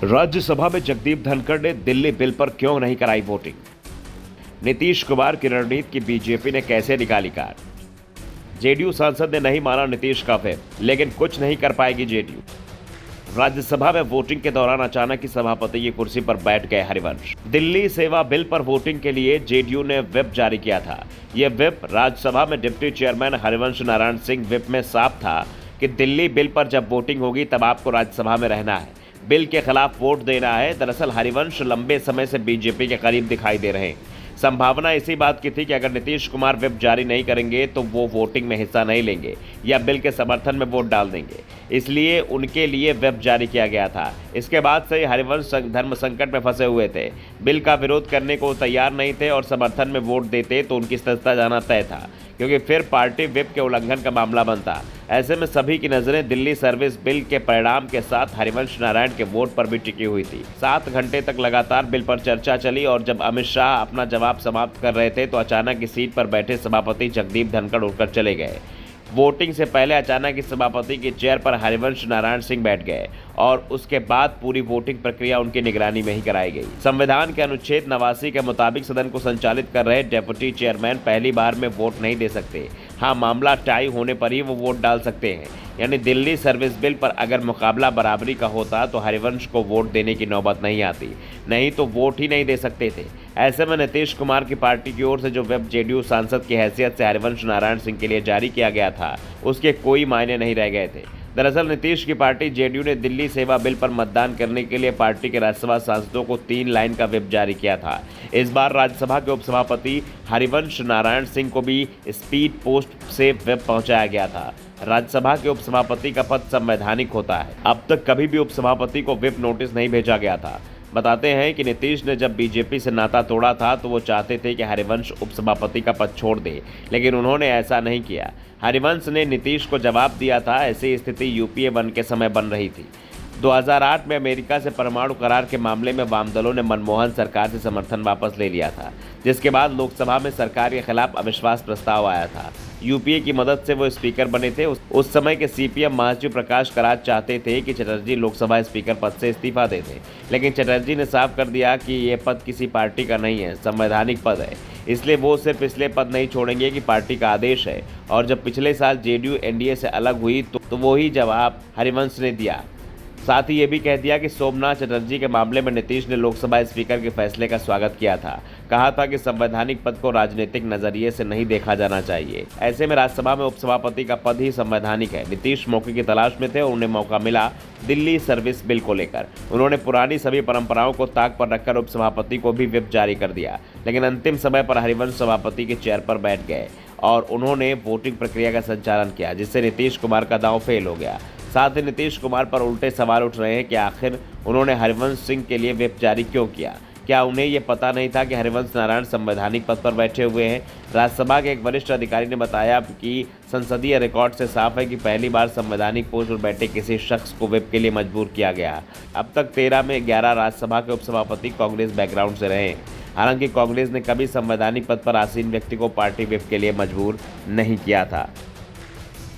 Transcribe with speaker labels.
Speaker 1: राज्यसभा में जगदीप धनखड़ ने दिल्ली बिल पर क्यों नहीं कराई वोटिंग। नीतीश कुमार की रणनीति की बीजेपी ने कैसे निकाली कार। जेडीयू सांसद ने नहीं माना नीतीश का फेर, लेकिन कुछ नहीं कर पाएगी जेडीयू। राज्यसभा में वोटिंग के दौरान अचानक ही सभापति की कुर्सी पर बैठ गए हरिवंश। दिल्ली सेवा बिल पर वोटिंग के लिए जेडीयू ने व्हिप जारी किया था। यह व्हिप राज्यसभा में deputy chairman Harivansh Narayan Singh whip में साफ था कि दिल्ली बिल पर जब वोटिंग होगी तब आपको राज्यसभा में रहना है, बिल के खिलाफ वोट देना है। दरअसल हरिवंश लंबे समय से बीजेपी के करीब दिखाई दे रहे हैं। संभावना इसी बात की थी कि अगर नीतीश कुमार व्हिप जारी नहीं करेंगे तो वो वोटिंग में हिस्सा नहीं लेंगे या बिल के समर्थन में वोट डाल देंगे, इसलिए उनके लिए व्हिप जारी किया गया था। इसके बाद से हरिवंश धर्म संकट में फंसे हुए थे। बिल का विरोध करने को तैयार नहीं थे और समर्थन में वोट देते तो उनकी सत्ता जाना तय था, क्योंकि फिर पार्टी व्हिप के उल्लंघन का मामला बनता। ऐसे में सभी की नजरें दिल्ली सर्विस बिल के परिणाम के साथ हरिवंश नारायण के वोट पर भी टिकी हुई थी। 7 घंटे तक लगातार बिल पर चर्चा चली और जब अमित शाह अपना जवाब समाप्त कर रहे थे तो अचानक इस सीट पर बैठे सभापति जगदीप धनखड़ उठकर चले गए। वोटिंग से पहले अचानक इस सभापति की चेयर पर हरिवंश नारायण सिंह बैठ गए और उसके बाद पूरी वोटिंग प्रक्रिया उनकी निगरानी में ही कराई गई। संविधान के अनुच्छेद 89 के मुताबिक सदन को संचालित कर रहे डेप्यूटी चेयरमैन पहली बार में वोट नहीं दे सकते। हाँ, मामला टाई होने पर ही वो वोट डाल सकते हैं। यानी दिल्ली सर्विस बिल पर अगर मुकाबला बराबरी का होता तो हरिवंश को वोट देने की नौबत नहीं आती, नहीं तो वोट ही नहीं दे सकते थे। ऐसे में नीतीश कुमार की पार्टी की ओर से जो व्हिप जेडीयू सांसद की हैसियत से हरिवंश नारायण सिंह के लिए जारी किया गया था, उसके कोई मायने नहीं रह गए थे। दरअसल नीतीश की पार्टी जेडीयू ने दिल्ली सेवा बिल पर मतदान करने के लिए पार्टी के राज्यसभा सांसदों को 3 लाइन का व्हिप जारी किया था। इस बार राज्यसभा के उपसभापति हरिवंश नारायण सिंह को भी स्पीड पोस्ट से व्हिप पहुंचाया गया था। राज्यसभा के उपसभापति का पद संवैधानिक होता है। अब तक कभी भी उपसभापति को व्हिप नोटिस नहीं भेजा गया था। बताते हैं कि नीतीश ने जब बीजेपी से नाता तोड़ा था तो वो चाहते थे कि हरिवंश उपसभापति का पद छोड़ दे, लेकिन उन्होंने ऐसा नहीं किया। हरिवंश ने नीतीश को जवाब दिया था। ऐसी स्थिति यूपीए 1 के समय बन रही थी। 2008 में अमेरिका से परमाणु करार के मामले में वाम दलों ने मनमोहन सरकार से समर्थन वापस ले लिया था, जिसके बाद लोकसभा में सरकार के खिलाफ अविश्वास प्रस्ताव आया था। यूपीए की मदद से वो स्पीकर बने थे। उस समय के सीपीएम महासचिव प्रकाश करात चाहते थे कि चटर्जी लोकसभा स्पीकर पद से इस्तीफा दे दें, लेकिन चटर्जी ने साफ कर दिया कि ये पद किसी पार्टी का नहीं है, संवैधानिक पद है, इसलिए वो सिर्फ इसलिए पद नहीं छोड़ेंगे कि पार्टी का आदेश है। और जब पिछले साल जेडीयू एनडीए से अलग हुई तो वही जवाब हरिवंश ने दिया। साथ ही ये भी कह दिया कि सोमनाथ चटर्जी के मामले में नीतीश ने लोकसभा स्पीकर के फैसले का स्वागत किया था। कहा था कि संवैधानिक पद को राजनीतिक नजरिए से नहीं देखा जाना चाहिए। ऐसे में राज्यसभा में उपसभापति का पद ही संवैधानिक है। नीतीश मौके की तलाश में थे और उन्हें मौका मिला दिल्ली सर्विस बिल को लेकर। उन्होंने पुरानी सभी परंपराओं को ताक पर रखकर उपसभापति को भी व्हिप जारी कर दिया, लेकिन अंतिम समय पर हरिवंश सभापति के चेयर पर बैठ गए और उन्होंने वोटिंग प्रक्रिया का संचालन किया, जिससे नीतीश कुमार का दांव फेल हो गया। साथ ही नीतीश कुमार पर उल्टे सवाल उठ रहे हैं कि आखिर उन्होंने हरिवंश सिंह के लिए व्हिप जारी क्यों किया। क्या उन्हें ये पता नहीं था कि हरिवंश नारायण संवैधानिक पद पर बैठे हुए हैं। राज्यसभा के एक वरिष्ठ अधिकारी ने बताया कि संसदीय रिकॉर्ड से साफ है कि पहली बार संवैधानिक पोस्ट पर बैठे किसी शख्स को व्हिप के लिए मजबूर किया गया। अब तक 13 में 11 राज्यसभा के उपसभापति कांग्रेस बैकग्राउंड से रहे। हालांकि कांग्रेस ने कभी संवैधानिक पद पर आसीन व्यक्ति को पार्टी व्हिप के लिए मजबूर नहीं किया था।